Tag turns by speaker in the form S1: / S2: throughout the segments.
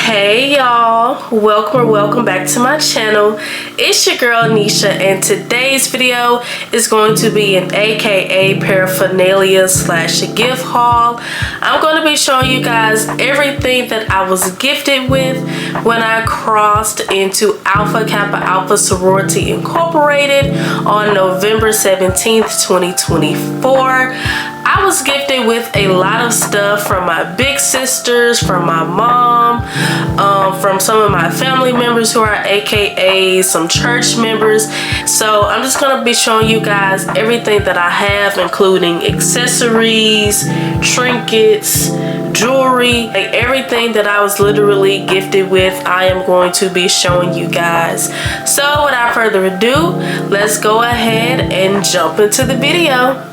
S1: Hey y'all, welcome back to my channel. It's your girl Nisha, and today's video is going to be an aka paraphernalia / gift haul. I'm going to be showing you guys everything that I was gifted with when I crossed into Alpha Kappa Alpha Sorority Incorporated on November 17th 2024. I was gifted with a lot of stuff from my big sisters, from my mom, from some of my family members who are AKAs, some church members. So I'm just going to be showing you guys everything that I have, including accessories, trinkets, jewelry, like everything that I was literally gifted with. I am going to be showing you guys. So without further ado, let's go ahead and jump into the video.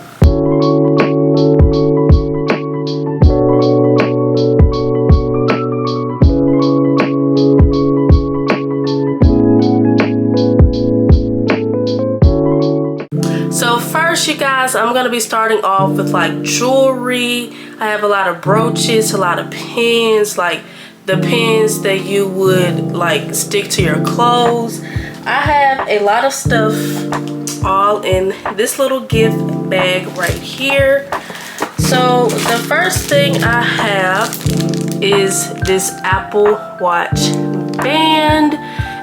S1: So first, you guys, I'm going to be starting off with like jewelry. I have a lot of brooches, a lot of pins, like the pins that you would like stick to your clothes. I have a lot of stuff all in this little gift bag right here. So the first thing I have is this Apple Watch band.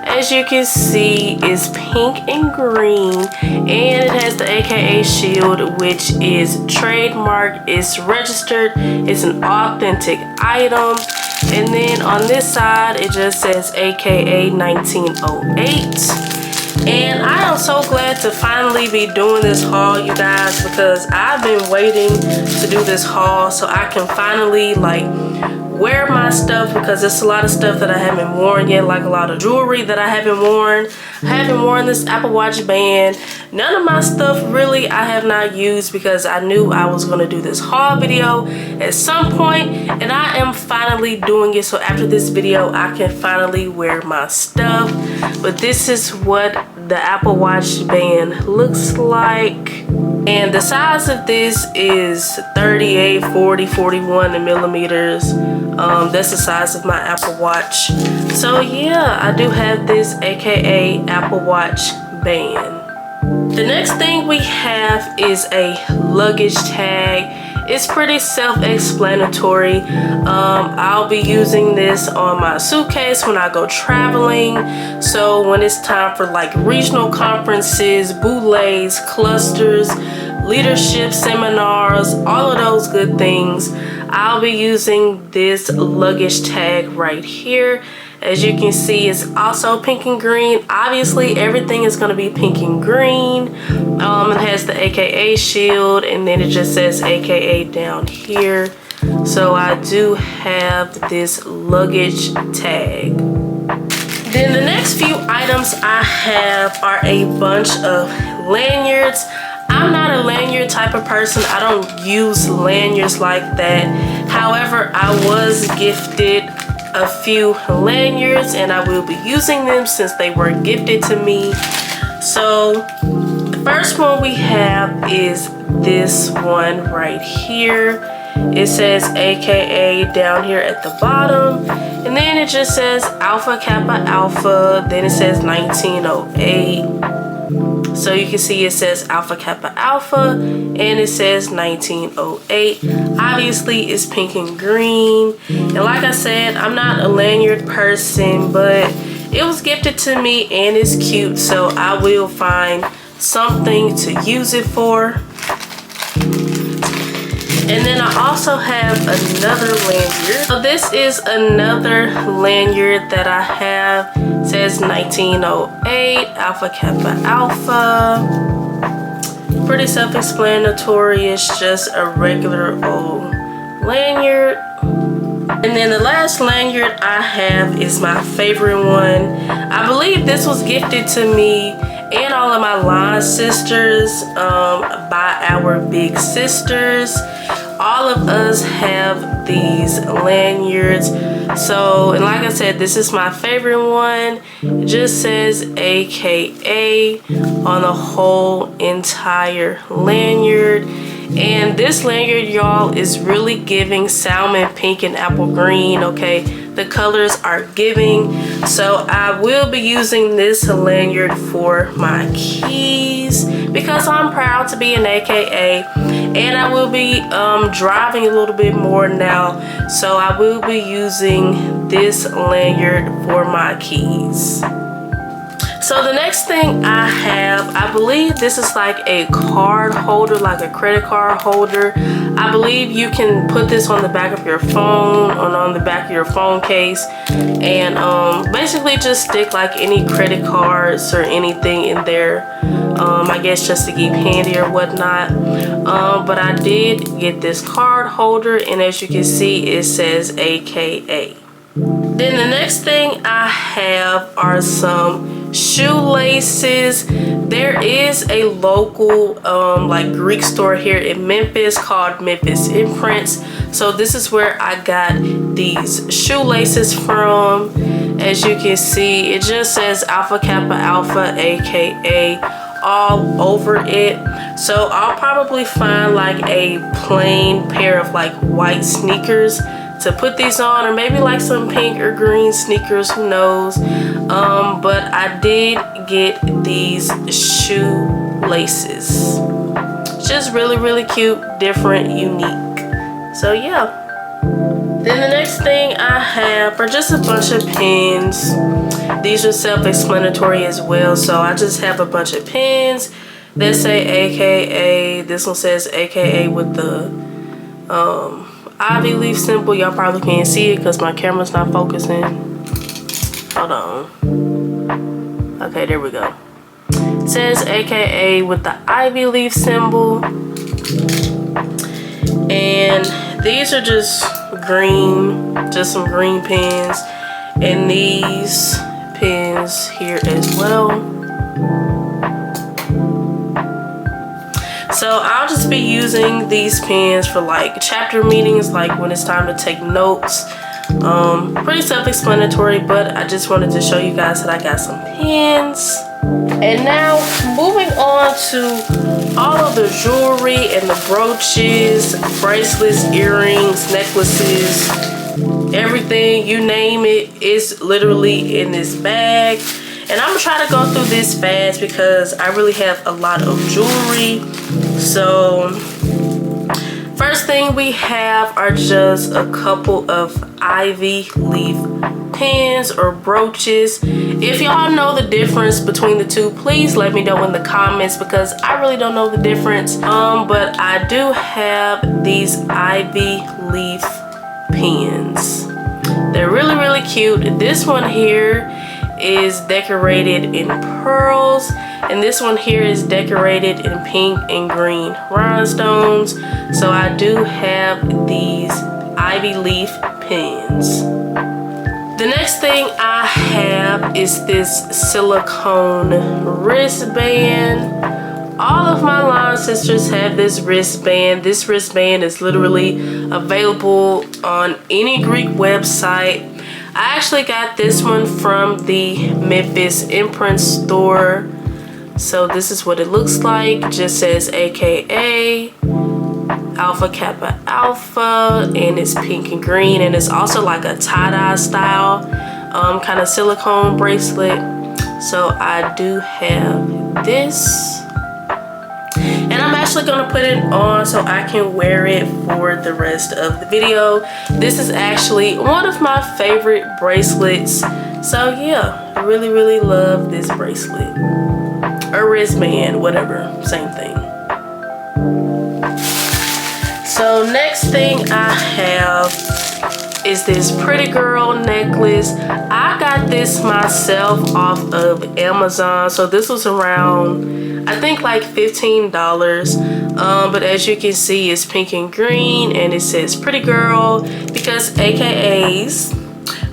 S1: As you can see, it's pink and green, and it has the AKA shield, which is trademarked, it's registered, it's an authentic item. And then on this side, it just says AKA 1908. And I am so glad to finally be doing this haul, you guys, because I've been waiting to do this haul so I can finally like wear my stuff, because it's a lot of stuff that I haven't worn yet, like a lot of jewelry that I haven't worn. I haven't worn this Apple Watch band. None of my stuff really I have not used, because I knew I was going to do this haul video at some point, and I am finally doing it. So after this video I can finally wear my stuff. But this is what the Apple Watch band looks like. And the size of this is 38, 40, 41 millimeters. That's the size of my Apple Watch. So yeah, I do have this AKA Apple Watch band. The next thing we have is a luggage tag. It's pretty self-explanatory. I'll be using this on my suitcase when I go traveling. So when it's time for like regional conferences, boules, clusters, leadership seminars, all of those good things, I'll be using this luggage tag right here. As you can see, it's also pink and green. Obviously, everything is going to be pink and green. It has the AKA shield, and then it just says AKA down here. So I do have this luggage tag. Then the next few items I have are a bunch of lanyards. I'm not a lanyard type of person. I don't use lanyards like that. However, I was gifted a few lanyards, and I will be using them since they were gifted to me. So the first one we have is this one right here. It says AKA down here at the bottom, and then it just says Alpha Kappa Alpha, then it says 1908. So you can see it says Alpha Kappa Alpha, and it says 1908. Obviously it's pink and green, and like I said, I'm not a lanyard person, but it was gifted to me and it's cute, so I will find something to use it for. And then I also have another lanyard. So this is another lanyard that I have. It says 1908 Alpha Kappa Alpha. Pretty self-explanatory. It's just a regular old lanyard. And then the last lanyard I have is my favorite one. I believe this was gifted to me and all of my line sisters by our big sisters. All of us have these lanyards. So, and like I said, this is my favorite one. It just says AKA on the whole entire lanyard. And this lanyard, y'all, is really giving salmon pink and apple green, okay? The colors are giving. So I will be using this lanyard for my keys because I'm proud to be an AKA. And I will be driving a little bit more now. So I will be using this lanyard for my keys. So the next thing I have, I believe this is like a card holder, like a credit card holder. I believe you can put this on the back of your phone, on the back of your phone case, and basically just stick like any credit cards or anything in there. I guess just to keep handy or whatnot. But I did get this card holder, and as you can see, it says AKA. Then the next thing I have are some shoelaces. There is a local like Greek store here in Memphis called Memphis Imprints. So this is where I got these shoelaces from. As you can see, it just says Alpha Kappa Alpha AKA all over it. So I'll probably find like a plain pair of like white sneakers to put these on, or maybe like some pink or green sneakers, who knows. But I did get these shoelaces. Just really cute, different, unique. So yeah. Then the next thing I have are just a bunch of pins. These are self-explanatory as well. So I just have a bunch of pins that say AKA. This one says AKA with the ivy leaf symbol. Y'all probably can't see it because my camera's not focusing. Hold on. Okay, there we go. It says AKA with the ivy leaf symbol. And these are just green, just some green pins. And these pins here as well. So I'll just be using these pens for like chapter meetings, like when it's time to take notes. Pretty self-explanatory, but I just wanted to show you guys that I got some pens. And now moving on to all of the jewelry and the brooches, bracelets, earrings, necklaces, everything, you name it, is literally in this bag. And I'm gonna try to go through this fast because I really have a lot of jewelry. So first thing we have are just a couple of ivy leaf pins or brooches. If y'all know the difference between the two, please let me know in the comments because I really don't know the difference. But I do have these ivy leaf pins. They're really cute. This one here is decorated in pearls, and this one here is decorated in pink and green rhinestones. So I do have these ivy leaf pins. The next thing I have is this silicone wristband. All of my line sisters have this wristband. This wristband is literally available on any Greek website. I actually got this one from the Memphis Imprint store. So this is what it looks like. It just says AKA Alpha Kappa Alpha, and it's pink and green, and it's also like a tie-dye style kind of silicone bracelet. So I do have this. And I'm actually gonna put it on so I can wear it for the rest of the video. This is actually one of my favorite bracelets. So yeah, I really love this bracelet. Or wristband, whatever, same thing. So next thing I have is this pretty girl necklace. I got this myself off of Amazon. So this was around, I think like $15. But as you can see, it's pink and green, and it says pretty girl because AKAs,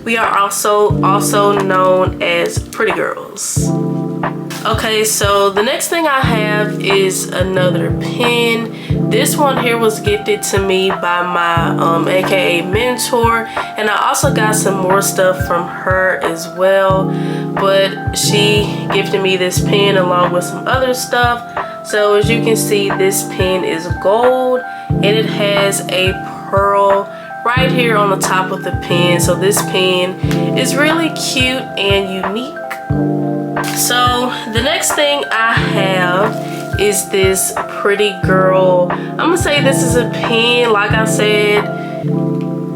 S1: we are also known as pretty girls. Okay, so the next thing I have is another pen. This one here was gifted to me by my AKA mentor, and I also got some more stuff from her as well. But she gifted me this pen along with some other stuff. So as you can see, this pin is gold and it has a pearl right here on the top of the pin. So this pin is really cute and unique. So the next thing I have is this pretty girl. I'm gonna say this is a pin. Like I said,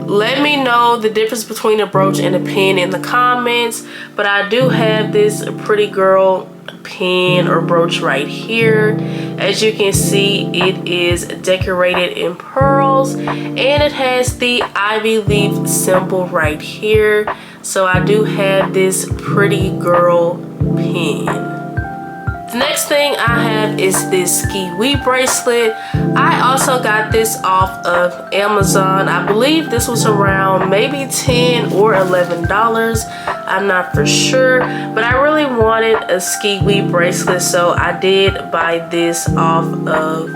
S1: let me know the difference between a brooch and a pin in the comments. But I do have this pretty girl pin or brooch right here. As you can see, it is decorated in pearls and it has the ivy leaf symbol right here. So I do have this pretty girl pin. The next thing I have is this ski wee bracelet. I also got this off of Amazon. I believe this was around maybe $10 or $11. I'm not for sure, but I really wanted a ski wee bracelet, so I did buy this off of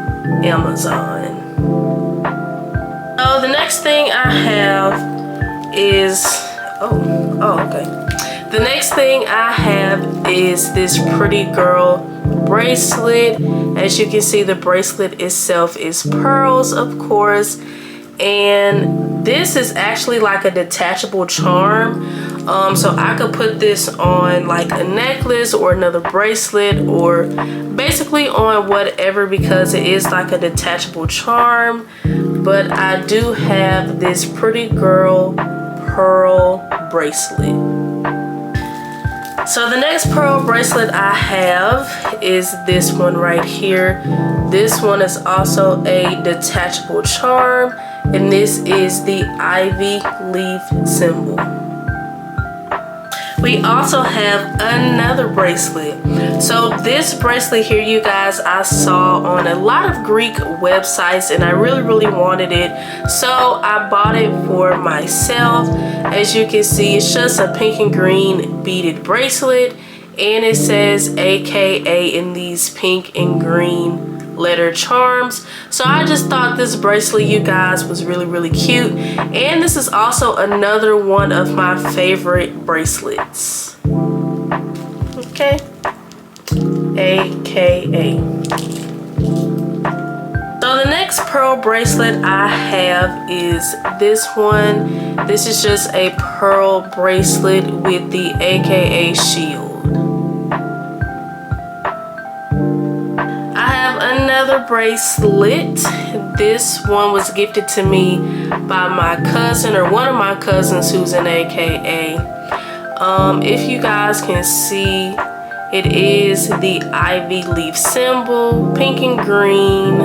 S1: Amazon. So the next thing I have is the next thing I have is this pretty girl bracelet. As you can see, the bracelet itself is pearls, of course, and this is actually like a detachable charm. So I could put this on like a necklace or another bracelet, or basically on whatever, because it is like a detachable charm. But I do have this pretty girl pearl bracelet. So the next pearl bracelet I have is this one right here. This one is also a detachable charm, and this is the ivy leaf symbol. We also have another bracelet. So this bracelet here, you guys, I saw on a lot of Greek websites and I really wanted it. So I bought it for myself. As you can see, it's just a pink and green beaded bracelet, and it says AKA in these pink and green letter charms. So I just thought this bracelet, you guys, was really cute, and this is also another one of my favorite bracelets. Okay, AKA. So the next pearl bracelet I have is this one. This is just a pearl bracelet with the AKA shield. Another bracelet. This one was gifted to me by my cousin, or one of my cousins who's an AKA. If you guys can see, it is the ivy leaf symbol, pink and green,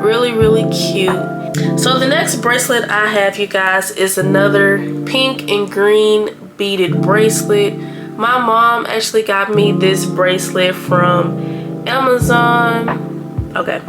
S1: really cute. So the next bracelet I have, you guys, is another pink and green beaded bracelet. My mom actually got me this bracelet from Amazon. Okay,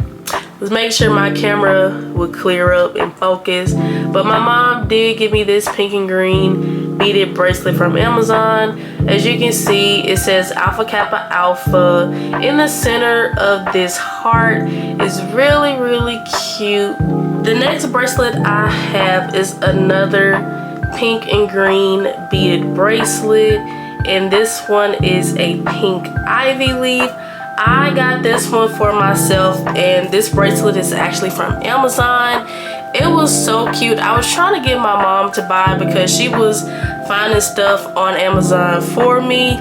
S1: let's make sure my camera would clear up and focus. But my mom did give me this pink and green beaded bracelet from Amazon. As you can see, it says Alpha Kappa Alpha. In the center of this heart is really cute. The next bracelet I have is another pink and green beaded bracelet, and this one is a pink ivy leaf. I got this one for myself, and this bracelet is actually from Amazon. It was so cute. I was trying to get my mom to buy because she was finding stuff on Amazon for me,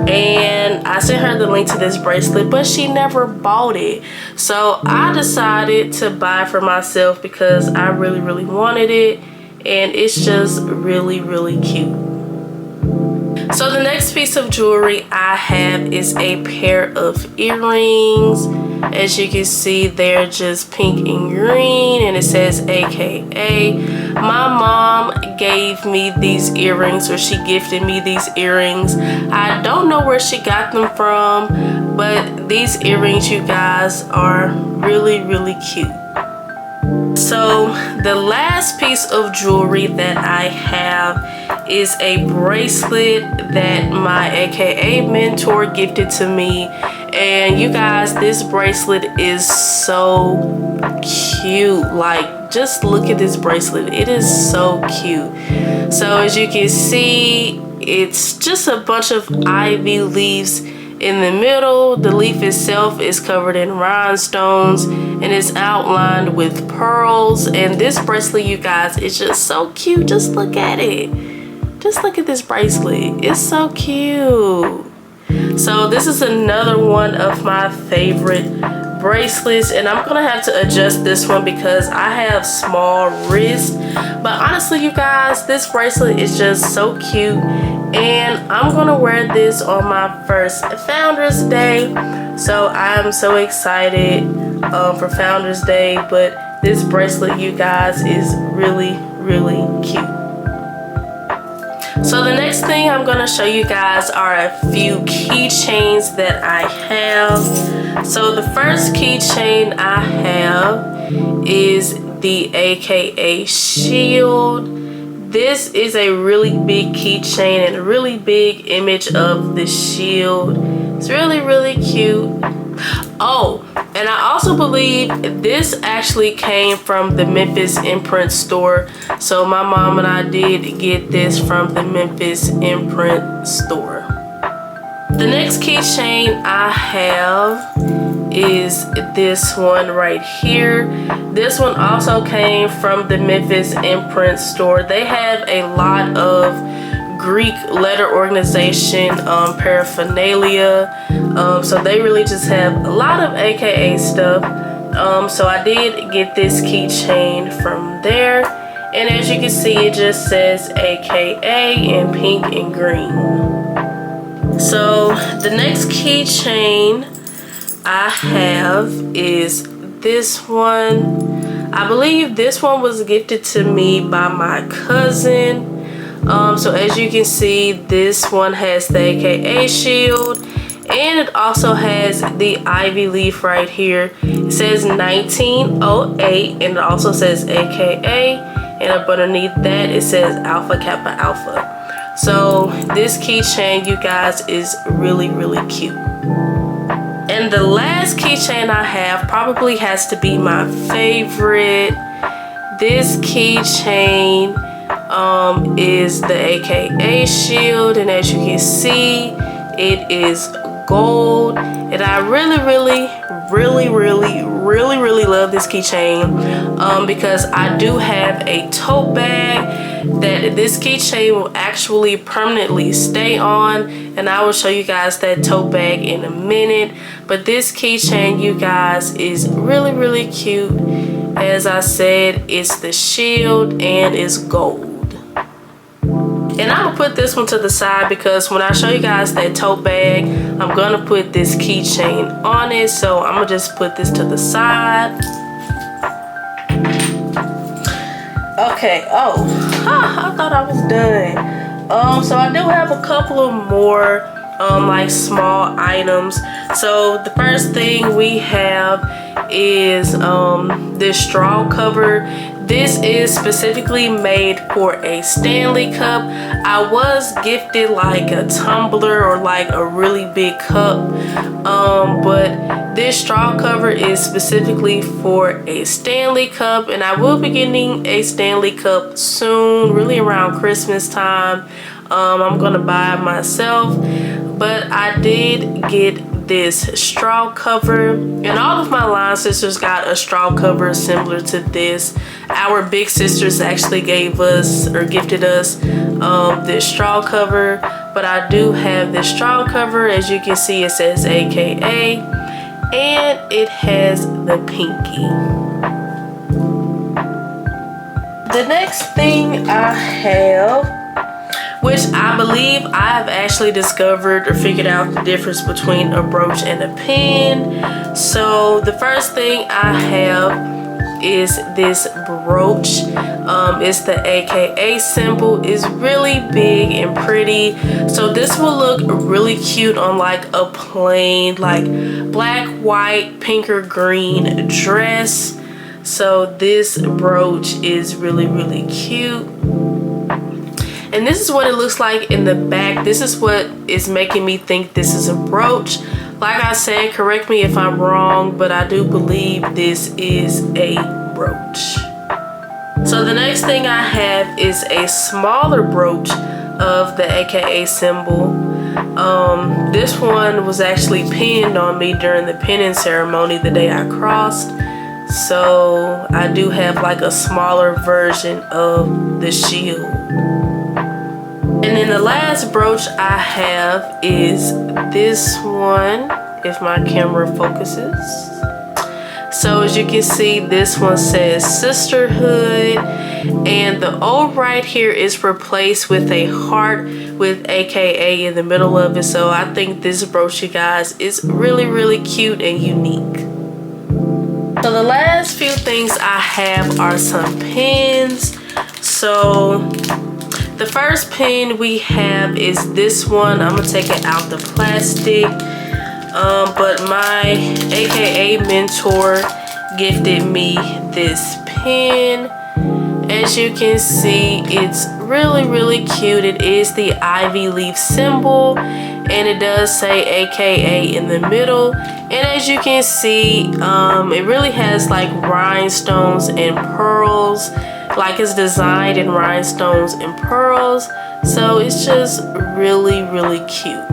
S1: and I sent her the link to this bracelet, but she never bought it. So I decided to buy for myself because I really wanted it, and it's just really cute. So the next piece of jewelry I have is a pair of earrings. As you can see, they're just pink and green, and it says AKA. My mom gave me these earrings, or she gifted me these earrings. I don't know where she got them from, but these earrings, you guys, are really cute. So the last piece of jewelry that I have is a bracelet that my AKA mentor gifted to me. And you guys, this bracelet is so cute. Like, just look at this bracelet. It is so cute. So as you can see, it's just a bunch of ivy leaves In the middle, the leaf itself is covered in rhinestones and it's outlined with pearls. And this bracelet, you guys, is just so cute. Just look at it. Just look at this bracelet. It's so cute. So this is another one of my favorite bracelets, and I'm gonna have to adjust this one because I have small wrists. But honestly, you guys, this bracelet is just so cute, and I'm gonna wear this on my first Founders Day. So I'm so excited for Founders Day. But this bracelet, you guys, is really, really cute. So the next thing I'm going to show you guys are a few keychains that I have. So the first keychain I have is the AKA shield. This is a really big keychain and a really big image of the shield. It's really, really cute. Oh, and I also believe this actually came from the Memphis imprint store. So my mom and I did get this from the Memphis imprint store. The next keychain I have is this one right here. This one also came from the Memphis imprint store. They have a lot of Greek letter organization paraphernalia, so they really just have a lot of AKA stuff. So I did get this keychain from there, and as you can see, it just says AKA in pink and green. So the next keychain I have is this one. I believe this one was gifted to me by my cousin. So as you can see, this one has the AKA shield, and it also has the ivy leaf right here. It says 1908, and it also says AKA, and up underneath that it says Alpha Kappa Alpha. So this keychain, you guys, is really, really cute. And the last keychain I have probably has to be my favorite. This keychain is the AKA shield, and as you can see, it is gold, and I really love this keychain because I do have a tote bag that this keychain will actually permanently stay on, and I will show you guys that tote bag in a minute. But this keychain, you guys, is really cute. As I said, it's the shield and it's gold. And I'm gonna put this one to the side because when I show you guys that tote bag, I'm gonna put this keychain on it. So I'm gonna just put this to the side. Okay, I thought I was done. So I do have a couple of more like small items. So the first thing we have is this straw cover. This is specifically made for a Stanley cup. I was gifted like a tumbler or like a really big cup, but this straw cover is specifically for a Stanley cup, and I will be getting a Stanley cup soon, really around Christmas time. I'm gonna buy it myself, but I did get this straw cover, and all of my line sisters got a straw cover similar to this. Our big sisters actually gave us or gifted us this straw cover, but I do have this straw cover. As you can see, it says AKA, and it has the pinky. The next thing I have, which I believe I've actually discovered or figured out the difference between a brooch and a pin. So the first thing I have is this brooch. It's the AKA symbol. It's really big and pretty. So this will look really cute on like a plain like black, white, pink or green dress. So this brooch is really cute. And this is what it looks like in the back. This is what is making me think this is a brooch. Like I said, correct me if I'm wrong, but I do believe this is a brooch. So the next thing I have is a smaller brooch of the AKA symbol. This one was actually pinned on me during the pinning ceremony the day I crossed. So I do have like a smaller version of the shield. And then the last brooch I have is this one, if my camera focuses. So as you can see, this one says sisterhood, and the O right here is replaced with a heart with AKA in the middle of it. So I think this brooch, you guys, is really, really cute and unique. So the last few things I have are some pins. So the first pin we have is this one. I'm gonna take it out the plastic. But my AKA mentor gifted me this pin. As you can see, it's really, really cute. It is the ivy leaf symbol, and it does say AKA in the middle. And as you can see, it really has like rhinestones and pearls, like it's designed in rhinestones and pearls. So it's just really, really cute.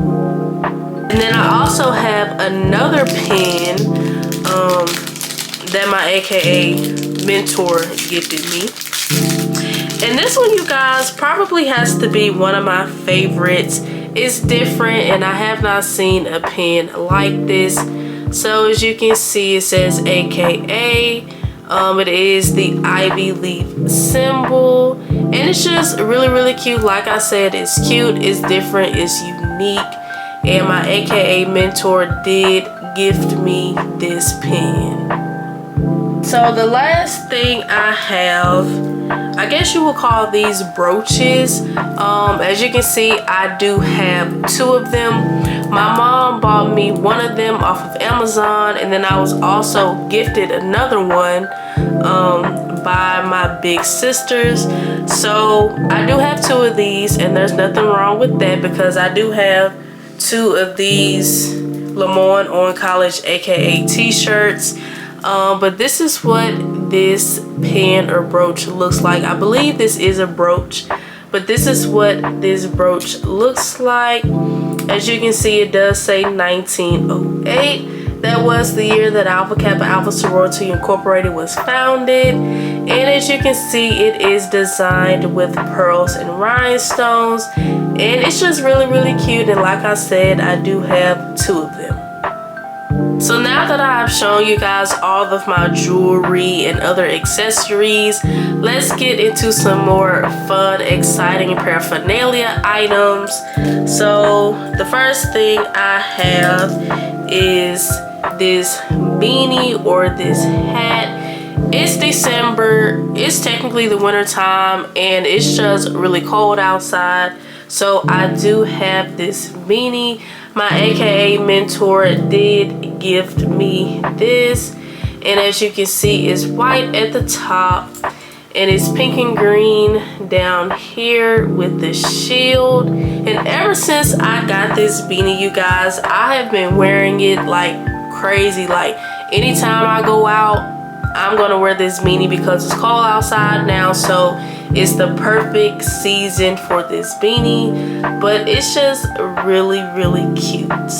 S1: And then I also have another pin that my AKA mentor gifted me. And this one, you guys, probably has to be one of my favorites. It's different, and I have not seen a pin like this. So as you can see, it says AKA. It is the ivy leaf symbol, and it's just really, really cute. Like I said, it's cute, it's different, it's unique. And my AKA mentor did gift me this pin. So the last thing I have, I guess you will call these brooches. As you can see, I do have two of them. My mom bought me one of them off of Amazon, and then I was also gifted another one by my big sisters. So I do have two of these, and there's nothing wrong with that because I do have two of these Lemoyne on College AKA t-shirts. But this is what this pin or brooch looks like. I believe this is a brooch, but this is what this brooch looks like. As you can see, it does say 1908. That was the year that Alpha Kappa Alpha Sorority Incorporated was founded. And as you can see, it is designed with pearls and rhinestones. And it's just really, really cute. And like I said, I do have two of them. So now that I've shown you guys all of my jewelry and other accessories, let's get into some more fun, exciting paraphernalia items. So the first thing I have is this beanie or this hat. It's December, it's technically the winter time, and it's just really cold outside. So I do have this beanie. My AKA mentor did gift me this, and as you can see, it's white at the top and it's pink and green down here with the shield. And ever since I got this beanie, you guys, I have been wearing it like crazy. Like anytime I go out, I'm gonna wear this beanie because it's cold outside now, so it's the perfect season for this beanie. But it's just really, really cute.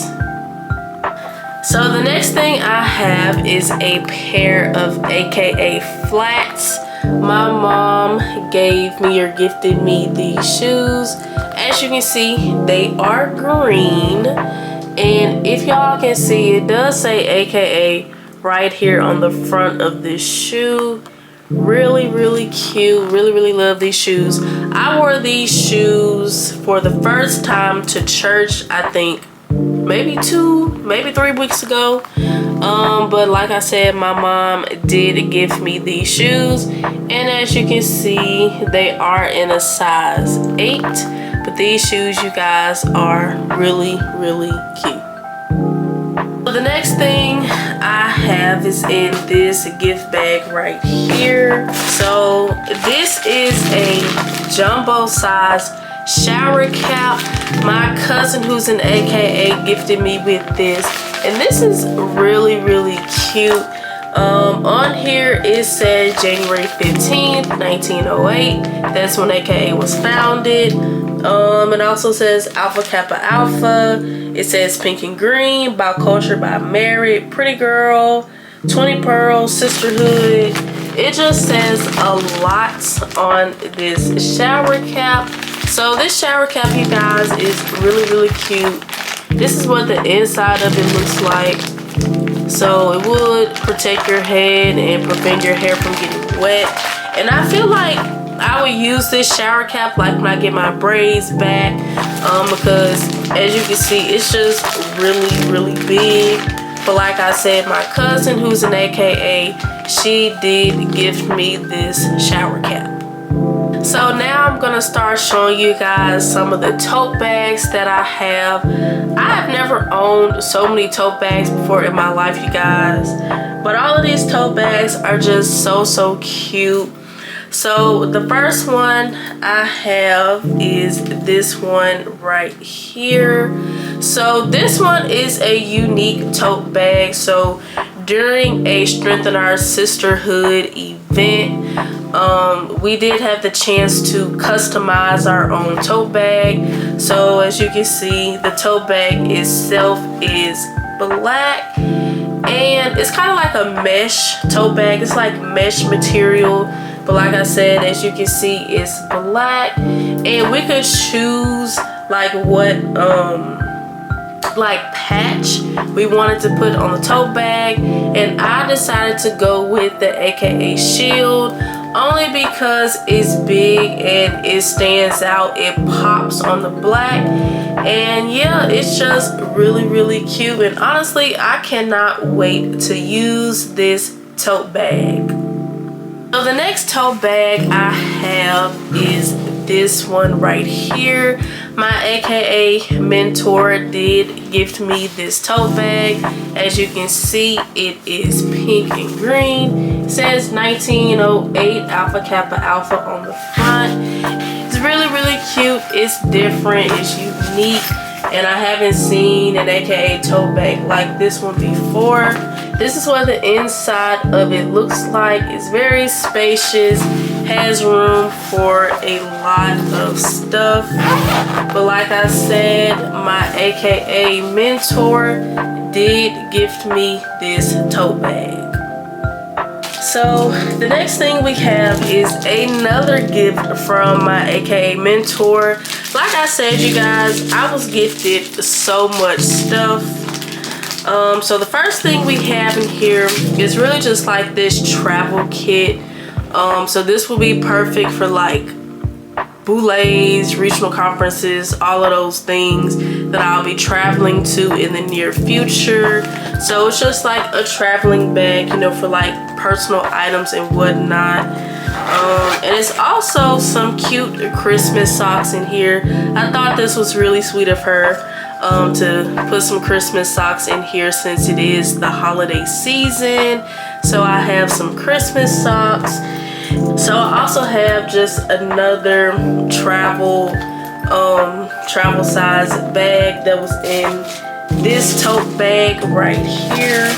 S1: So the next thing I have is a pair of AKA flats. My mom gave me or gifted me these shoes. As you can see, they are green, and if y'all can see, it does say AKA right here on the front of this shoe. Really, really cute. Really, really love these shoes. I wore these shoes for the first time to church, I think maybe 3 weeks ago. But like I said, my mom did give me these shoes, and as you can see, they are in a size 8. But these shoes, you guys, are really, really cute. So the next thing I have is in this gift bag right here. So this is a jumbo size shower cap. My cousin, who's an AKA, gifted me with this, and this is really, really cute. On here it says January 15th, 1908. That's when AKA was founded. It also says Alpha Kappa Alpha. It says Pink and Green, By Culture, by Merit, Pretty Girl, 20 Pearls, Sisterhood. It just says a lot on this shower cap. So this shower cap, you guys, is really, really cute. This is what the inside of it looks like. So it would protect your head and prevent your hair from getting wet. And I feel like I would use this shower cap like when I get my braids back, because as you can see, it's just really, really big. But like I said, my cousin, who's an AKA, she did gift me this shower cap. So now I'm gonna start showing you guys some of the tote bags that I have. I have never owned so many tote bags before in my life, you guys. But all of these tote bags are just so cute. So the first one I have is this one right here. So this one is a unique tote bag. So during a Strengthen Our Sisterhood event, we did have the chance to customize our own tote bag. So as you can see, the tote bag itself is black, and it's kind of like a mesh tote bag. It's like mesh material, but like I said, as you can see, it's black, and we could choose like what like patch we wanted to put on the tote bag, and I decided to go with the AKA shield only because it's big and it stands out. It pops on the black, and yeah, it's just really cute. And honestly, I cannot wait to use this tote bag. So the next tote bag I have is this one right here. My AKA mentor did gift me this tote bag. As you can see, it is pink and green. It says 1908 Alpha Kappa Alpha on the front. It's really cute. It's different. It's unique. And I haven't seen an AKA tote bag like this one before. This is what the inside of it looks like. It's very spacious, has room for a lot of stuff. But like I said, my AKA mentor did gift me this tote bag. So the next thing we have is another gift from my AKA mentor. Like I said, you guys, I was gifted so much stuff. So the first thing we have in here is really just like this travel kit. So this will be perfect for like boules, regional conferences, all of those things that I'll be traveling to in the near future. So it's just like a traveling bag, you know, for like personal items and whatnot. And it's also some cute Christmas socks in here. I thought this was really sweet of her to put some Christmas socks in here since it is the holiday season. So I have some Christmas socks. So I also have just another travel size bag that was in this tote bag right here.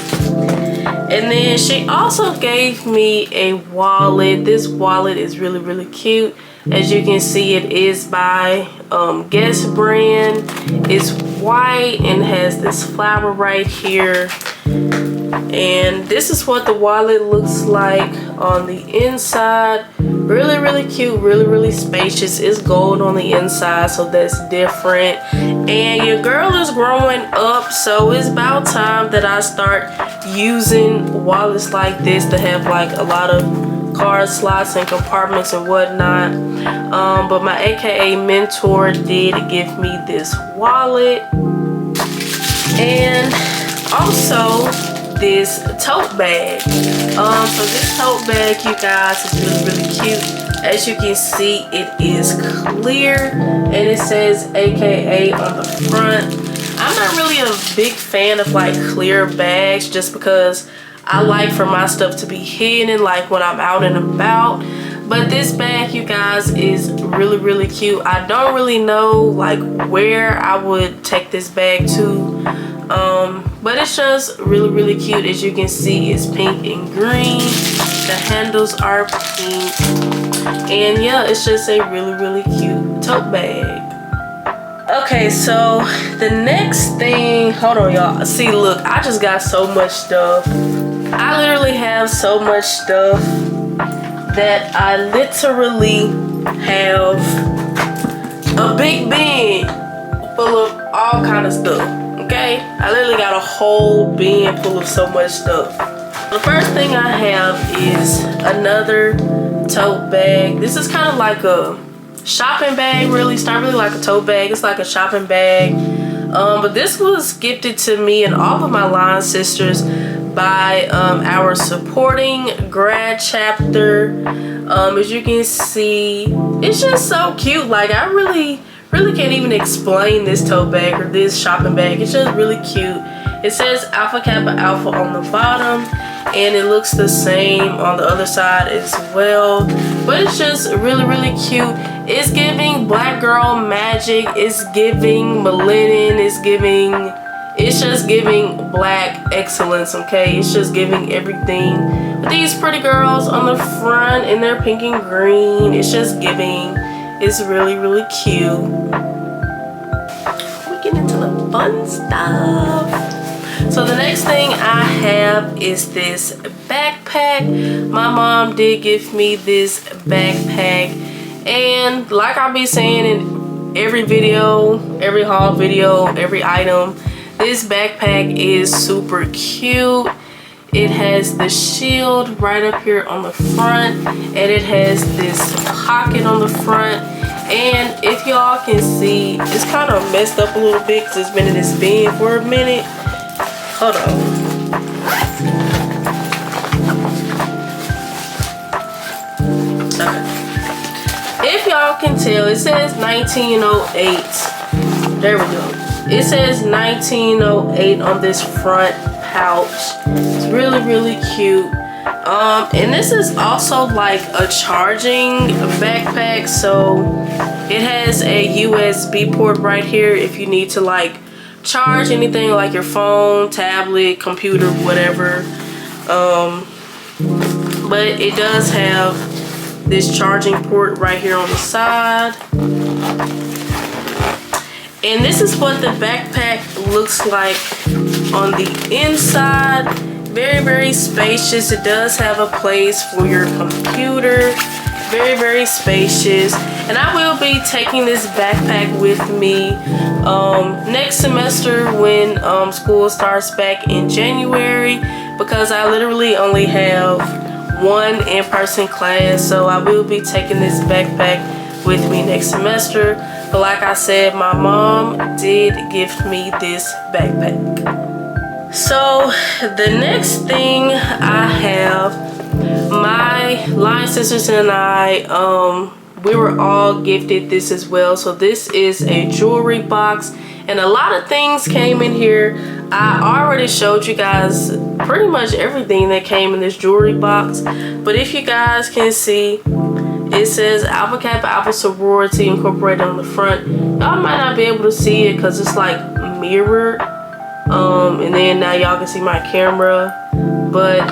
S1: And then she also gave me a wallet. This wallet is really cute. As you can see, it is by Guess brand. It's white and has this flower right here. And this is what the wallet looks like on the inside. Really cute, really spacious. It's gold on the inside, so that's different. And your girl is growing up, so it's about time that I start using wallets like this to have like a lot of card slots and compartments and whatnot. But my AKA mentor did give me this wallet, and also this tote bag. So this tote bag, you guys, is really cute. As you can see, it is clear and it says AKA on the front. I'm not really a big fan of like clear bags, just because I like for my stuff to be hidden like when I'm out and about. But this bag, you guys, is really cute. I don't really know like where I would take this bag to. But it's just really cute. As you can see, it's pink and green. The handles are pink. And yeah, it's just a really cute tote bag. Okay, so the next thing, hold on y'all. See, look, I just got so much stuff. I literally have so much stuff that I literally have a big bin full of all kind of stuff. Okay, I literally got a whole bin full of so much stuff. The first thing I have is another tote bag. This is kind of like a shopping bag, really. It's not really like a tote bag, it's like a shopping bag. But this was gifted to me and all of my line sisters by our supporting grad chapter. As you can see, it's just so cute. Like, I really can't even explain this tote bag or this shopping bag. It's just really cute. It says Alpha Kappa Alpha on the bottom, and it looks the same on the other side as well. But it's just really cute. It's giving black girl magic. It's giving melanin. It's just giving black excellence, okay? It's just giving everything. With these pretty girls on the front in their pink and green, it's just giving. It's really cute. We get into the fun stuff. So the next thing I have is this backpack. My mom did give me this backpack, and like I'll be saying in every video, every haul video, every item, this backpack is super cute. It has the shield right up here on the front, and it has this pocket on the front. And if y'all can see, it's kind of messed up a little bit because it's been in this bin for a minute. Hold on. Okay. If y'all can tell, it says 1908. There we go. It says 1908 on this front pouch. It's really cute. And this is also like a charging backpack, so it has a USB port right here if you need to like charge anything like your phone, tablet, computer, whatever. But it does have this charging port right here on the side. And this is what the backpack looks like on the inside. Very spacious. It does have a place for your computer. Very spacious. And I will be taking this backpack with me next semester when school starts back in January, because I literally only have one in-person class, so I will be taking this backpack with me next semester. But like I said, my mom did gift me this backpack. So the next thing I have, my line sisters and I, we were all gifted this as well. So this is a jewelry box, and a lot of things came in here. I already showed you guys pretty much everything that came in this jewelry box, but if you guys can see, it says Alpha Kappa Alpha Sorority incorporated on the front. Y'all might not be able to see it because it's like mirrored, and then now y'all can see my camera. But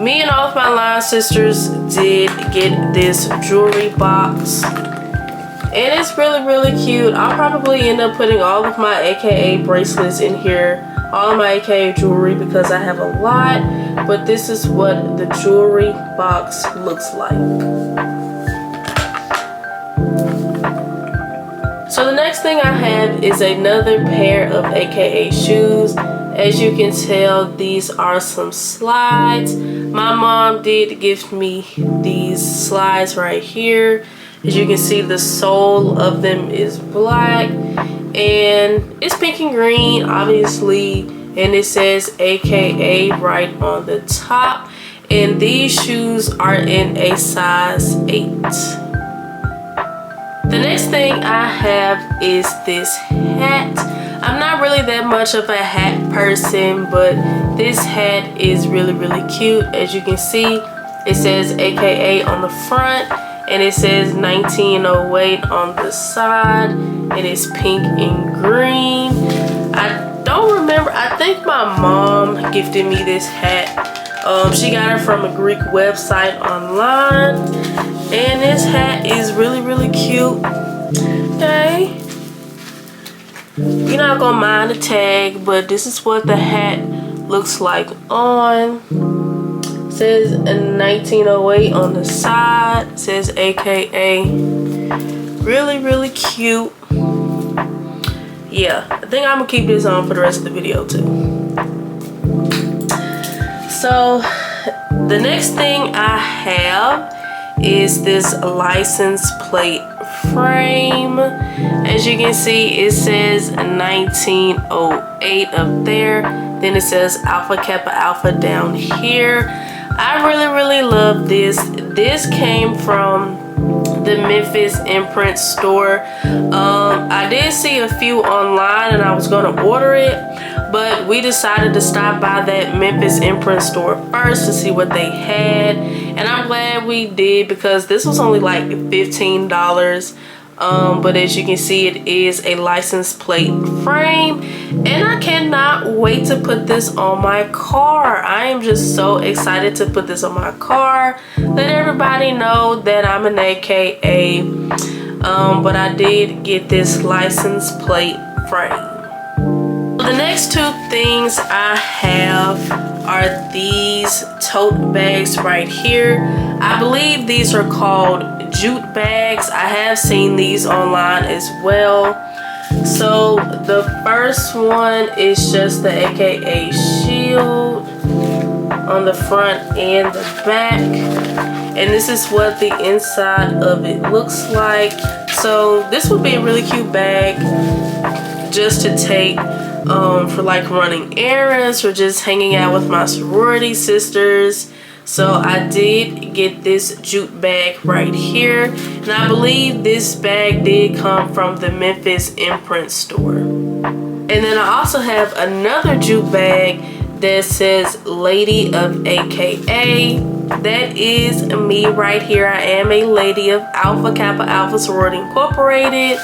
S1: me and all of my line sisters did get this jewelry box, and it's really cute. I'll probably end up putting all of my AKA bracelets in here, all of my AKA jewelry, because I have a lot. But this is what the jewelry box looks like. So the next thing I have is another pair of AKA shoes. As you can tell, these are some slides. My mom did gift me these slides right here. As you can see, the sole of them is black, and it's pink and green, obviously, and it says AKA right on the top. And these shoes are in a size 8. The next thing I have is this hat. I'm not really that much of a hat person, but this hat is really cute. As you can see, it says AKA on the front, and it says 1908 on the side, and it's pink and green. I don't remember, I think my mom gifted me this hat. She got it from a Greek website online, and this hat is really cute. Okay, You're not gonna mind the tag, but this is what the hat looks like on. It says 1908 on the side. It says AKA. Really, really cute. Yeah, I think I'm gonna keep this on for the rest of the video too. So the next thing I have is this license plate frame. As you can see, it says 1908 up there. Then it says Alpha Kappa Alpha down here. I really love this. This came from the Memphis imprint store. I did see a few online and I was gonna order it, but we decided to stop by that Memphis imprint store first to see what they had, and I'm glad we did because this was only like $15. But as you can see, it is a license plate frame, and I cannot wait to put this on my car. I am just so excited to put this on my car. Let everybody know that I'm an AKA, but I did get this license plate frame. The next two things I have are these tote bags right here. I believe these are called jute bags. I have seen these online as well. So the first one is just the AKA shield on the front and the back, and this is what the inside of it looks like. So this would be a really cute bag just to take for like running errands or just hanging out with my sorority sisters. So I did get this jute bag right here, and I believe this bag did come from the Memphis imprint store. And then I also have another jute bag that says Lady of AKA. That is me right here. I am a lady of Alpha Kappa Alpha Sorority Incorporated.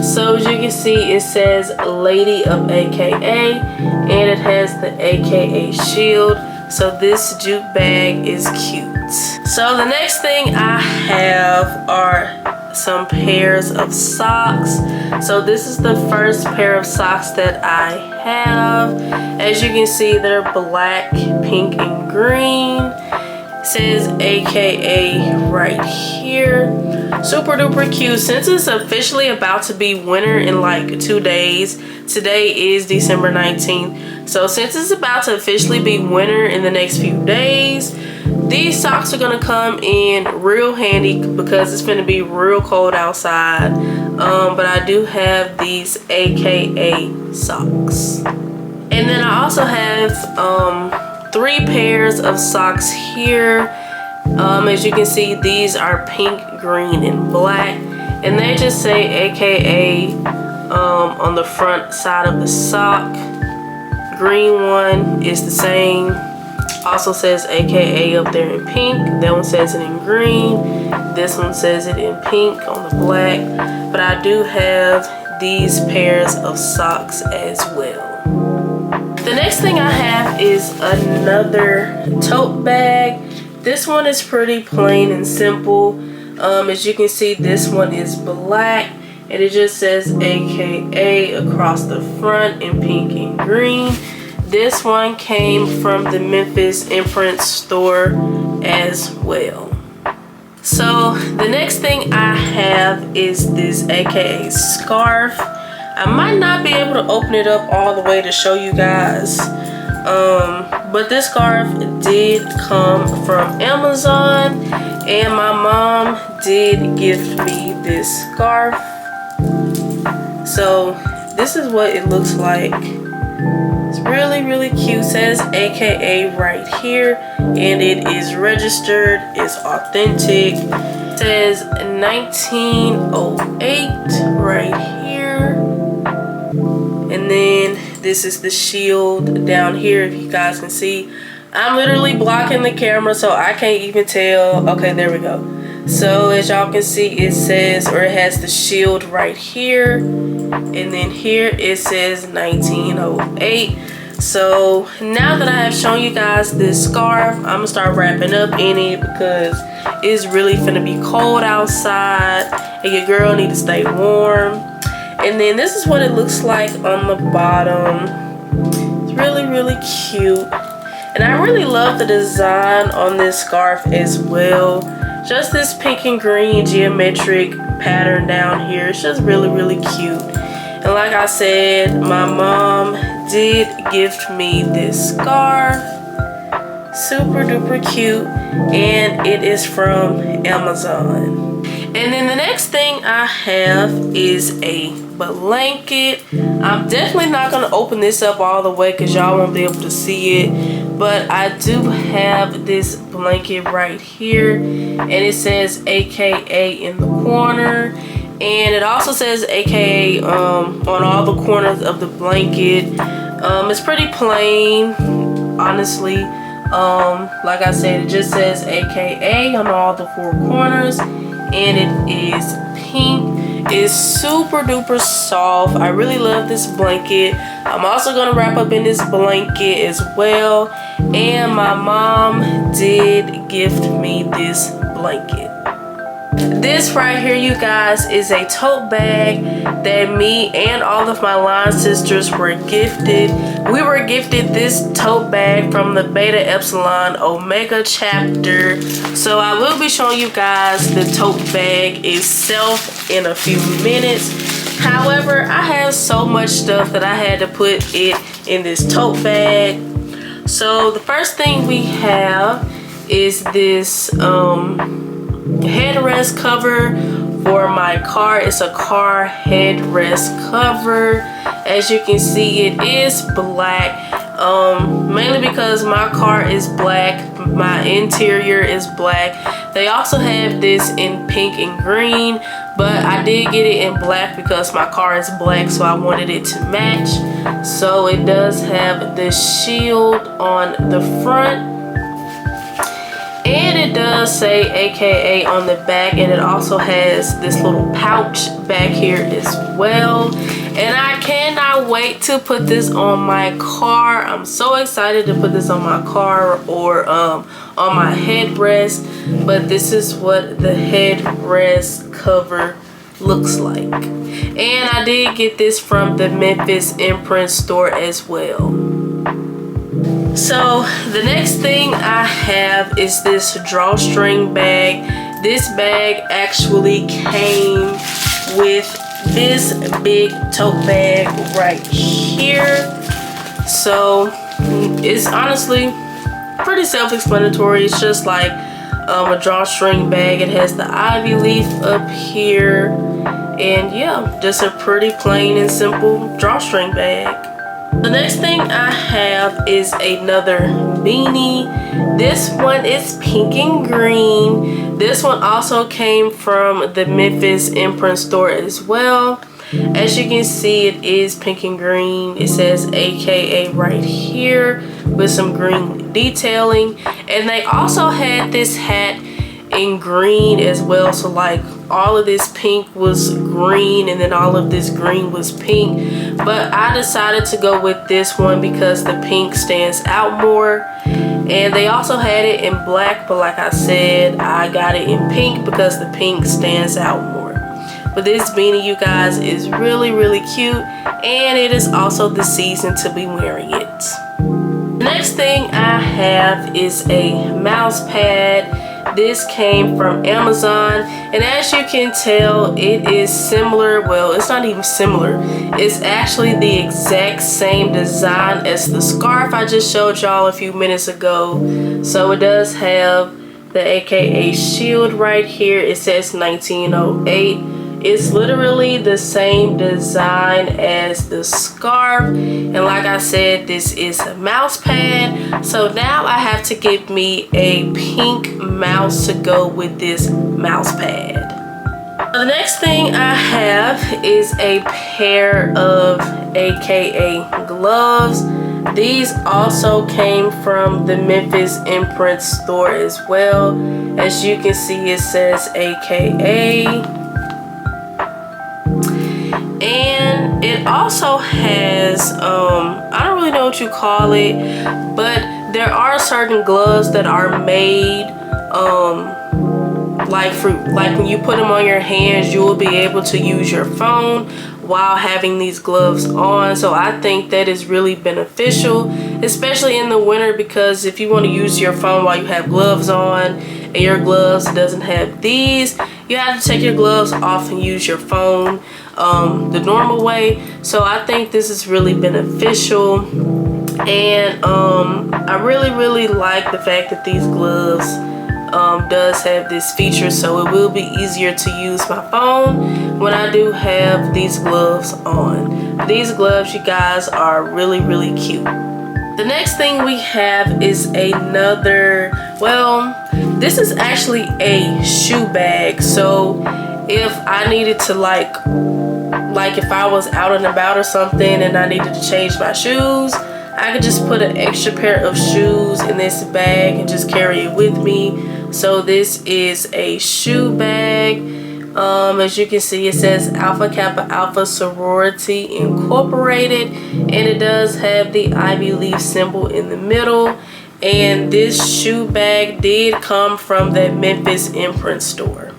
S1: So as you can see, it says Lady of AKA, and it has the AKA shield. So this jute bag is cute. So the next thing I have are some pairs of socks. So this is the first pair of socks that I have. As you can see, they're black, pink, and green. It says AKA right here. Super duper cute. Since it's officially about to be winter in like 2 days, today is December 19th. So since it's about to officially be winter in the next few days, these socks are gonna come in real handy because it's gonna be real cold outside. But I do have these AKA socks. And then I also have 3 pairs of socks here. As you can see, these are pink, green, and black, and they just say AKA on the front side of the sock. Green one is the same, also says AKA up there in pink. That one says it in green, this one says it in pink on the black. But I do have these pairs of socks as well. The next thing I have is another tote bag. This one is pretty plain and simple. As you can see, this one is black, and it just says AKA across the front in pink and green. This one came from the Memphis imprint store as well. So the next thing I have is this AKA scarf. I might not be able to open it up all the way to show you guys, but this scarf did come from Amazon, and my mom did gift me this scarf. So this is what it looks like. It's really cute. It says AKA right here, and it is registered. It's authentic. It says 1908 right here. And then this is the shield down here, if you guys can see. I'm literally blocking the camera, so I can't even tell. Okay, there we go. So as y'all can see, it says, or it has the shield right here, and then here it says 1908. So now that I have shown you guys this scarf, I'm gonna start wrapping up in it because it's really finna be cold outside and your girl need to stay warm. And then this is what it looks like on the bottom. It's really, really cute. And I really love the design on this scarf as well. Just this pink and green geometric pattern down here. It's just really, really cute. And like I said, my mom did gift me this scarf. Super duper cute. And it is from Amazon. And then the next thing I have is a blanket. I'm definitely not going to open this up all the way because y'all won't be able to see it. But I do have this blanket right here. And it says AKA in the corner. And it also says AKA on all the corners of the blanket. It's pretty plain, honestly. Like I said, it just says AKA on all the four corners. And it is pink. It's super duper soft. I really love this blanket. I'm also going to wrap up in this blanket as well. And my mom did gift me this blanket. This right here, you guys, is a tote bag that me and all of my line sisters were gifted. We were gifted this tote bag from the Beta Epsilon Omega chapter. So I will be showing you guys the tote bag itself in a few minutes. However, I have so much stuff that I had to put it in this tote bag. So the first thing we have is this headrest cover for my car. It's a car headrest cover. As you can see, it is black, mainly because my car is black, my interior is black. They also have this in pink and green, but I did get it in black because my car is black, so I wanted it to match. So it does have the shield on the front. And it does say AKA on the back, and it also has this little pouch back here as well. And I cannot wait to put this on my car. I'm so excited to put this on my car or on my headrest. But this is what the headrest cover looks like. And I did get this from the Memphis imprint store as well. So the next thing I have is this drawstring bag. This bag actually came with this big tote bag right here. So it's honestly pretty self-explanatory. It's just like a drawstring bag. It has the ivy leaf up here. And yeah, just a pretty plain and simple drawstring bag. The next thing I have is another beanie. This one is pink and green. This one also came from the Memphis imprint store as well. As you can see, it is pink and green. It says AKA right here with some green detailing. And they also had this hat in green as well. So like all of this pink was green and then all of this green was pink. But I decided to go with this one because the pink stands out more. And they also had it in black, but like I said, I got it in pink because the pink stands out more. But this beanie, you guys, is really, really cute. And it is also the season to be wearing it. The next thing I have is a mouse pad. This came from Amazon, and as you can tell, it is similar. Well, it's not even similar. It's actually the exact same design as the scarf I just showed y'all a few minutes ago. So it does have the AKA shield right here. It says 1908. It's literally the same design as the scarf. And like I said, this is a mouse pad. So now I have to get me a pink mouse to go with this mouse pad. The next thing I have is a pair of AKA gloves. These also came from the Memphis imprint store as well. As you can see, it says AKA. And it also has, I don't really know what you call it, but there are certain gloves that are made, like when you put them on your hands, you will be able to use your phone while having these gloves on. So I think that is really beneficial, especially in the winter, because if you want to use your phone while you have gloves on and your gloves doesn't have these, you have to take your gloves off and use your phone the normal way. So I think this is really beneficial. And I really like the fact that these gloves does have this feature, so it will be easier to use my phone when I do have these gloves on. These gloves, you guys, are really cute. The next thing we have is another, well, this is actually a shoe bag. So if I needed to like if I was out and about or something and I needed to change my shoes, I could just put an extra pair of shoes in this bag and just carry it with me. So this is a shoe bag. As you can see, it says Alpha Kappa Alpha Sorority Incorporated, and it does have the Ivy Leaf symbol in the middle. And this shoe bag did come from that Memphis imprint store.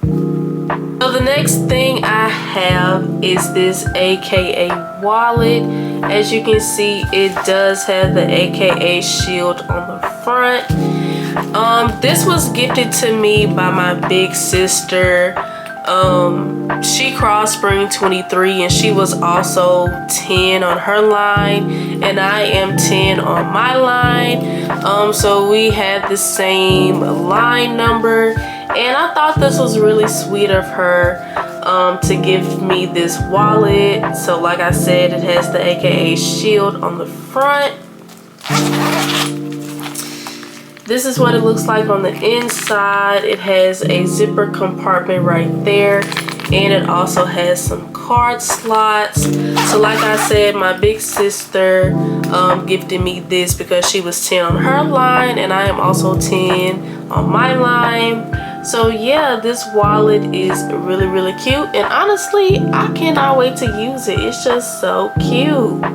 S1: So the next thing I have is this AKA wallet. As you can see, it does have the AKA shield on the front. This was gifted to me by my big sister. She crossed spring 23 and she was also 10 on her line, and I am 10 on my line. So we had the same line number, and I thought this was really sweet of her to give me this wallet. So like I said, it has the AKA shield on the front. This is what it looks like on the inside. It has a zipper compartment right there, and it also has some card slots. So like I said, my big sister gifted me this because she was 10 on her line, and I am also 10 on my line. So yeah, this wallet is really cute, and honestly, I cannot wait to use it. It's just so cute.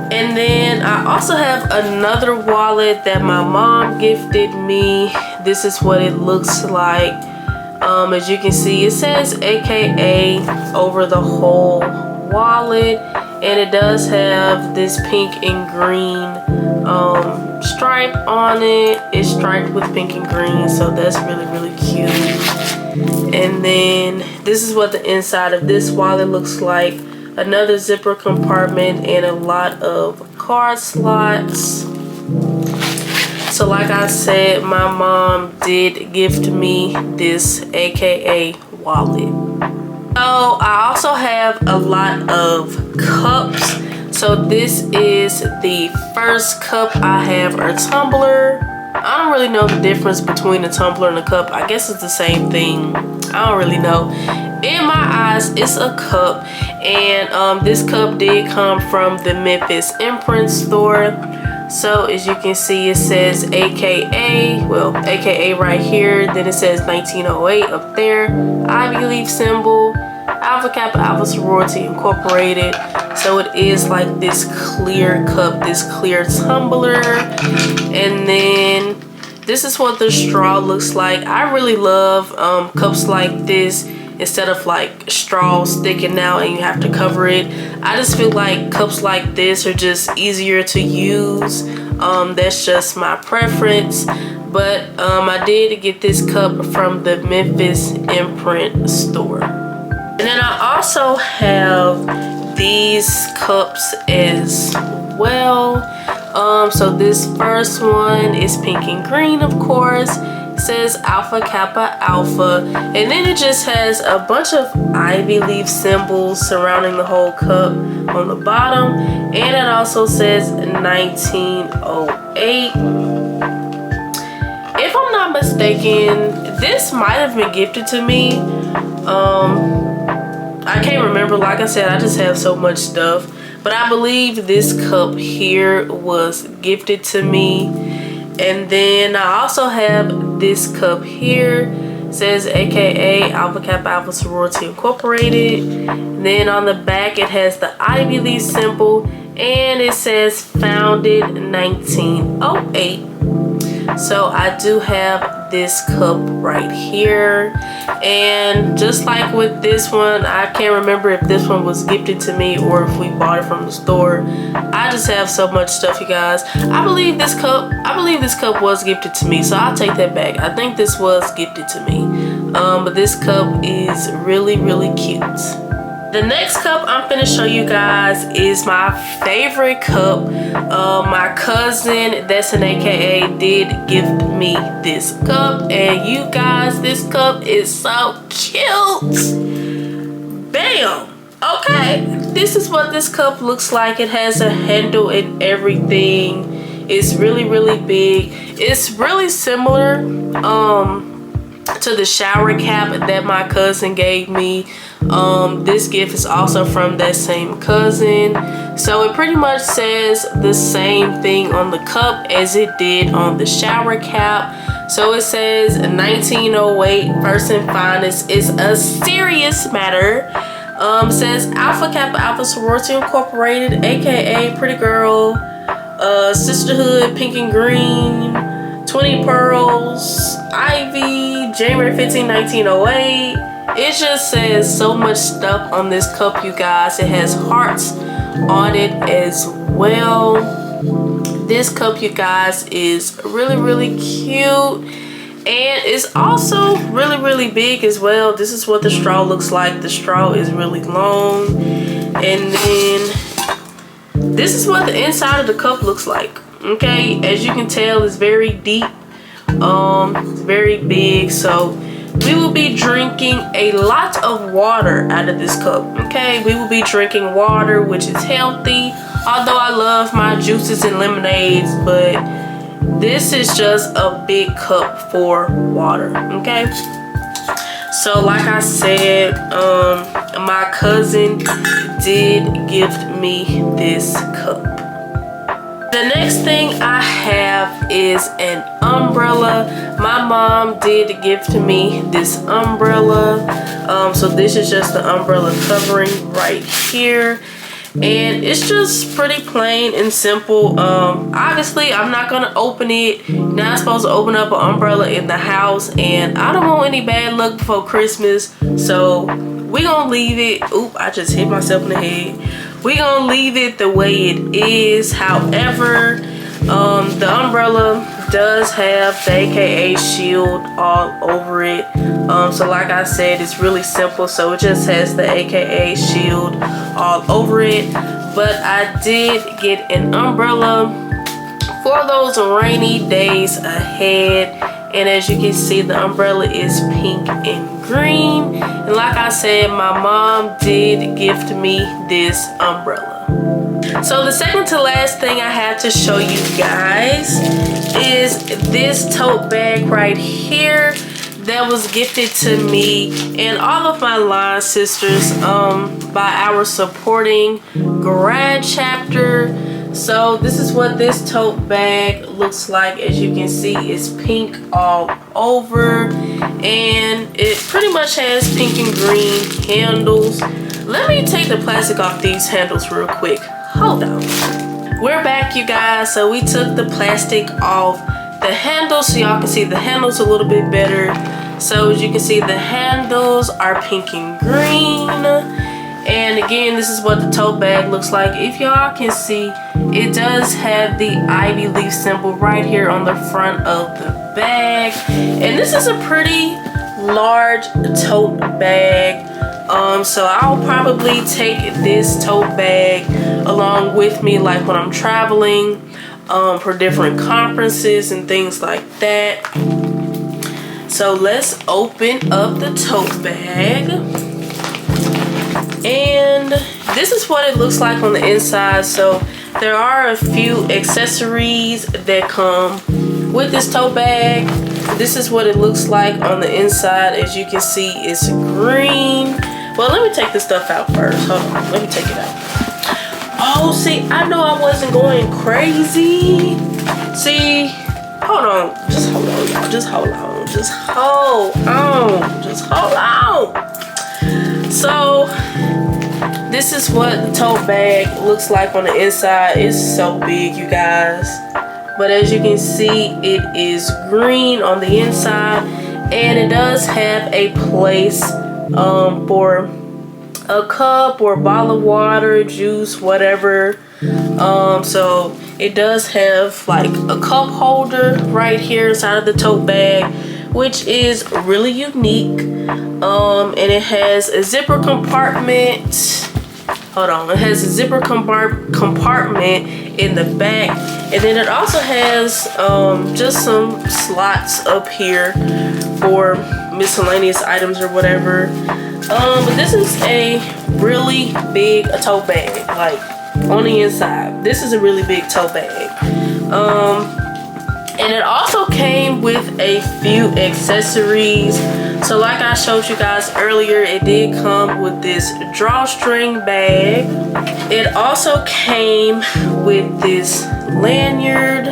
S1: And then I also have another wallet that my mom gifted me. This is what it looks like. As you can see, it says AKA over the whole wallet, and it does have this pink and green stripe on it. It's striped with pink and green, so that's really cute. And then this is what the inside of this wallet looks like. Another zipper compartment and a lot of card slots. So like I said, my mom did gift me this AKA wallet. So I also have a lot of cups. So this is the first cup I have, or tumbler. I don't really know the difference between a tumbler and a cup. I guess it's the same thing. I don't really know. In my eyes, it's a cup, and this cup did come from the Memphis imprint store. So as you can see, it says AKA, well, AKA right here. Then it says 1908 up there. Ivy Leaf symbol, Alpha Kappa Alpha Sorority Incorporated. So it is like this clear cup, this clear tumbler. And then this is what the straw looks like. I really love cups like this, instead of like straws sticking out and you have to cover it. I just feel like cups like this are just easier to use. That's just my preference. But I did get this cup from the Memphis imprint store. And then I also have these cups as well. So this first one is pink and green, of course. It says Alpha Kappa Alpha, and then it just has a bunch of Ivy Leaf symbols surrounding the whole cup on the bottom, and it also says 1908. If I'm not mistaken, this might have been gifted to me. I can't remember. Like I said, I just have so much stuff, but I believe this cup here was gifted to me. And then I also have this cup here. It says AKA Alpha Kappa Alpha Sorority Incorporated. Then on the back it has the Ivy Leaf symbol, and it says founded 1908. So I do have this cup right here. And just like with this one, I can't remember if this one was gifted to me or if we bought it from the store. I just have so much stuff, you guys. I believe this cup was gifted to me, so I'll take that back. I think this was gifted to me. But this cup is really, really cute. The next cup I'm gonna show you guys is my favorite cup. My cousin, that's an AKA, did gift me this cup, and you guys, this cup is so cute. Bam. Okay, this is what this cup looks like. It has a handle and everything. It's really, really big. It's really similar to the shower cap that my cousin gave me. This gift is also from that same cousin, so it pretty much says the same thing on the cup as it did on the shower cap. So it says 1908 First and Finest is a serious matter. Says Alpha Kappa Alpha Sorority Incorporated, aka Pretty Girl, Sisterhood, Pink and Green, 20 Pearls, Ivy, January 15, 1908. It just says so much stuff on this cup, you guys. It has hearts on it as well. This cup, you guys, is really, really cute. And it's also really, really big as well. This is what the straw looks like. The straw is really long. And then this is what the inside of the cup looks like. Okay, as you can tell, it's very deep. It's very big. So we will be drinking a lot of water out of this cup. Okay, we will be drinking water, which is healthy. Although I love my juices and lemonades, but this is just a big cup for water. Okay, so like I said, my cousin did gift me this cup. The next thing I have is an umbrella. My mom did gift me this umbrella. So this is just the umbrella covering right here. And it's just pretty plain and simple. Obviously, I'm not gonna open it. Not supposed to open up an umbrella in the house, and I don't want any bad luck before Christmas. So we gonna leave it. Oop, I just hit myself in the head. We gonna leave it the way it is. However, the umbrella does have the AKA shield all over it. So like I said, it's really simple. So it just has the AKA shield all over it. But I did get an umbrella for those rainy days ahead. And as you can see, the umbrella is pink and green. And like I said, my mom did gift me this umbrella. So the second to last thing I have to show you guys is this tote bag right here that was gifted to me and all of my line sisters by our supporting grad chapter. So this is what this tote bag looks like. As you can see, it's pink all over, and it pretty much has pink and green handles. Let me take the plastic off these handles real quick. Hold on. We're back, you guys. So we took the plastic off the handles so y'all can see the handles a little bit better. So as you can see, the handles are pink and green. And again, this is what the tote bag looks like. If y'all can see, it does have the ivy leaf symbol right here on the front of the bag. And this is a pretty large tote bag. So I'll probably take this tote bag along with me, like when I'm traveling for different conferences and things like that. So let's open up the tote bag. And this is what it looks like on the inside. So there are a few accessories that come with this tote bag. This is what it looks like on the inside. As you can see, it's green. Well, let me take this stuff out first. Hold on, let me take it out. Oh, see, I know I wasn't going crazy. See, hold on, just hold on, y'all. Just hold on, just hold on, just hold on. So this is what the tote bag looks like on the inside. It's so big, you guys. but as you can see, it is green on the inside, and it does have a place for a cup or a bottle of water, juice, whatever. So it does have like a cup holder right here inside of the tote bag, which is really unique. And it has a zipper compartment. Hold on, it has a zipper compartment in the back, and then it also has just some slots up here for miscellaneous items or whatever. But this is a really big tote bag, like on the inside. This is a really big tote bag. And it also came with a few accessories. So like I showed you guys earlier, it did come with this drawstring bag. It also came with this lanyard.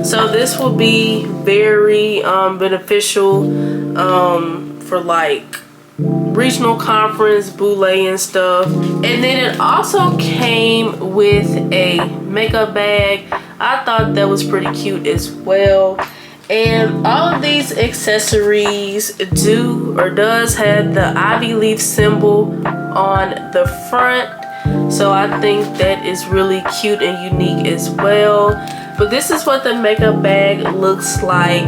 S1: So this will be very beneficial for like regional conference, boule and stuff. And then it also came with a makeup bag. I thought that was pretty cute as well. And all of these accessories does have the ivy leaf symbol on the front. So I think that is really cute and unique as well. But this is what the makeup bag looks like.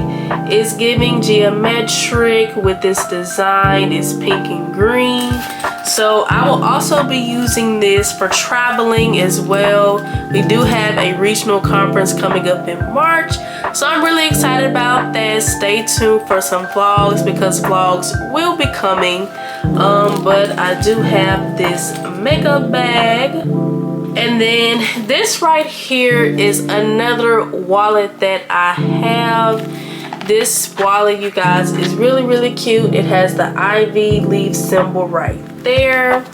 S1: It's giving geometric with this design. It's pink and green. So I will also be using this for traveling as well. We do have a regional conference coming up in March. So I'm really excited about that. Stay tuned for some vlogs because vlogs will be coming. But I do have this makeup bag. And then this right here is another wallet that I have. This wallet, you guys, is really, really cute. It has the ivy leaf symbol right there.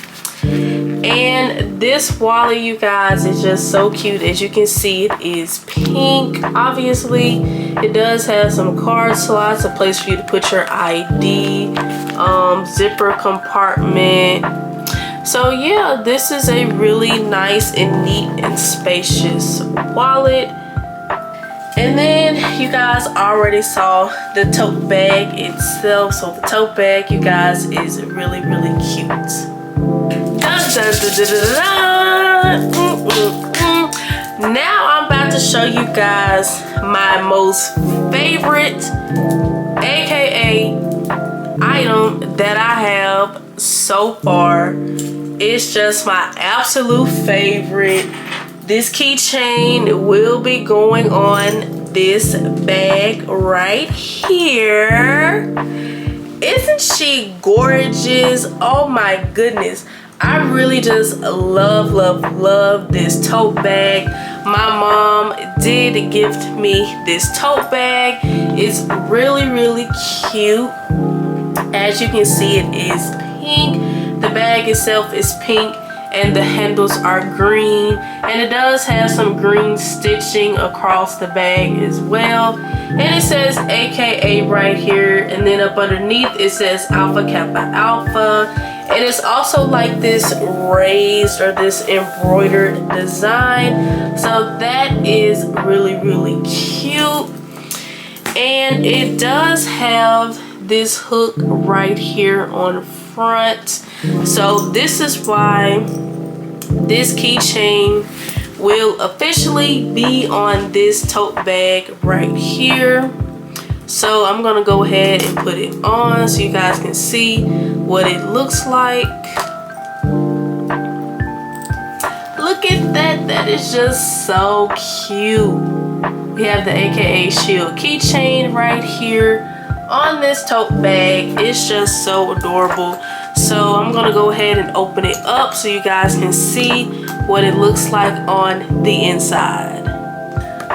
S1: And this wallet, you guys, is just so cute. As you can see, it is pink. Obviously, it does have some card slots, a place for you to put your ID, zipper compartment. So yeah, this is a really nice and neat and spacious wallet. And then you guys already saw the tote bag itself. So the tote bag, you guys, is really, really cute. Now I'm about to show you guys my most favorite, aka item that I have so far. It's just my absolute favorite. This keychain will be going on this bag right here. Isn't she gorgeous? Oh my goodness. I really just love, love, love this tote bag. My mom did gift me this tote bag. It's really, really cute. As you can see, it is pink. The bag itself is pink and the handles are green, and it does have some green stitching across the bag as well. And it says AKA right here, and then up underneath it says Alpha Kappa Alpha. And it's also like this raised or this embroidered design. So that is really, really cute. And it does have this hook right here on front. So this is why this keychain will officially be on this tote bag right here. So I'm gonna go ahead and put it on so you guys can see what it looks like. Look at that, that is just so cute. We have the AKA Shield keychain right here on this tote bag. It's just so adorable. So I'm gonna go ahead and open it up so you guys can see what it looks like on the inside.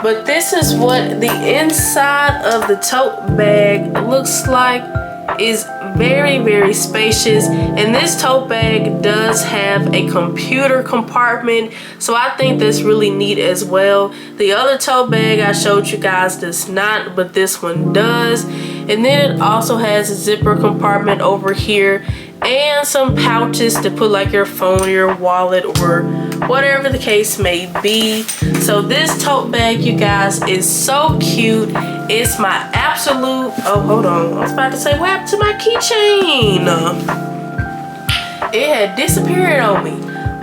S1: But this is what the inside of the tote bag looks like. Is very, very spacious, and this tote bag does have a computer compartment, so I think that's really neat as well. The other tote bag I showed you guys does not, but this one does. And then it also has a zipper compartment over here and some pouches to put like your phone, your wallet, or whatever the case may be. So this tote bag, you guys, is so cute. It's my absolute, oh, hold on, I was about to say what happened to my keychain. It had disappeared on me.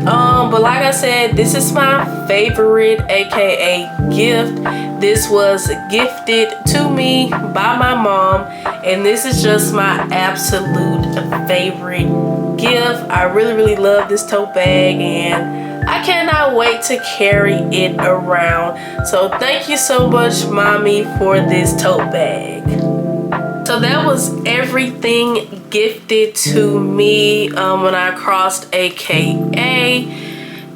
S1: But like I said, this is my favorite, aka gift. This was gifted to me by my mom, and this is just my absolute favorite gift. I really love this tote bag, and I cannot wait to carry it around. So thank you so much, mommy, for this tote bag. So that was everything gifted to me when I crossed AKA.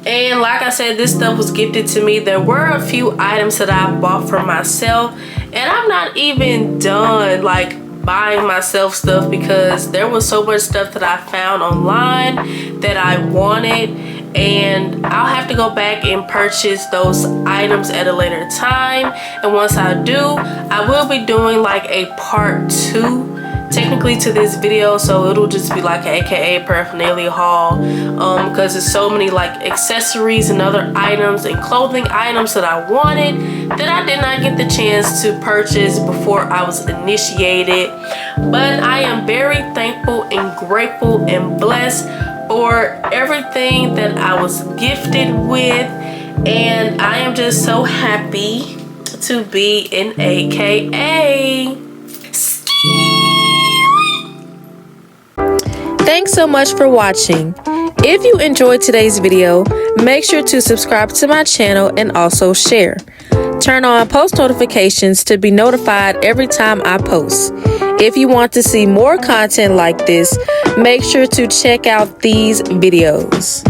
S1: And like I said, this stuff was gifted to me. There were a few items that I bought for myself, and I'm not even done like buying myself stuff, because there was so much stuff that I found online that I wanted, and I'll have to go back and purchase those items at a later time. And once I do, I will be doing like a part 2 technically to this video, so it'll just be like an aka paraphernalia haul, because there's so many like accessories and other items and clothing items that I wanted that I did not get the chance to purchase before I was initiated. But I am very thankful and grateful and blessed for everything that I was gifted with, and I am just so happy to be an AKA. Thanks so much for watching. If you enjoyed today's video, make sure to subscribe to my channel and also share. Turn on post notifications to be notified every time I post. If you want to see more content like this, make sure to check out these videos.